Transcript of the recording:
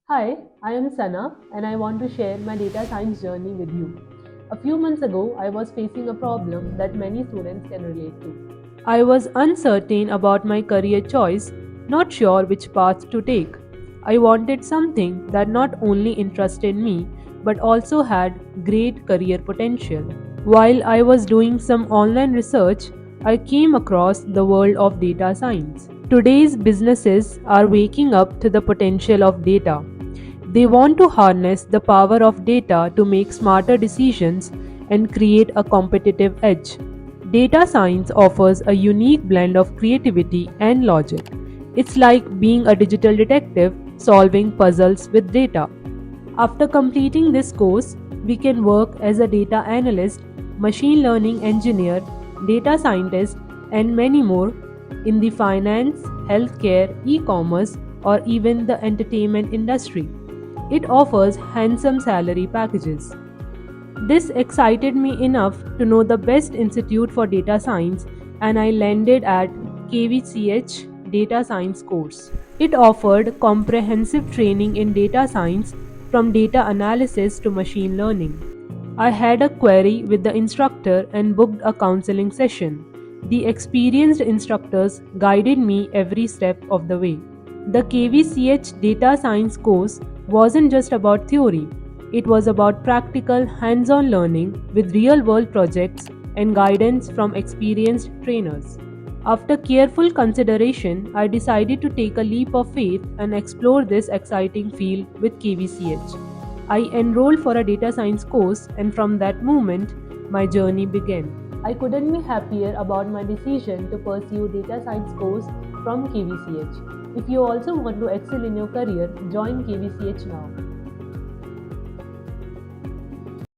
Hi, I am Sana and I want to share my data science journey with you. A few months ago, I was facing a problem that many students can relate to. I was uncertain about my career choice, not sure which path to take. I wanted something that not only interested me but also had great career potential. While I was doing some online research, I came across the world of data science. Today's businesses are waking up to the potential of data. They want to harness the power of data to make smarter decisions and create a competitive edge. Data science offers a unique blend of creativity and logic. It's like being a digital detective solving puzzles with data. After completing this course, we can work as a data analyst, machine learning engineer, data scientist, and many more in the finance, healthcare, e commerce, or even the entertainment industry. It offers handsome salary packages. This excited me enough to know the best institute for data science, and I landed at KVCH Data Science course. It offered comprehensive training in data science from data analysis to machine learning. I had a query with the instructor and booked a counseling session. The experienced instructors guided me every step of the way. The KVCH Data Science course wasn't just about theory, it was about practical, hands on learning with real world projects and guidance from experienced trainers. After careful consideration, I decided to take a leap of faith and explore this exciting field with KVCH. I enrolled for a data science course, and from that moment, my journey began. I couldn't be happier about my decision to pursue data science course from KVCH. If you also want to excel in your career, join KVCH now.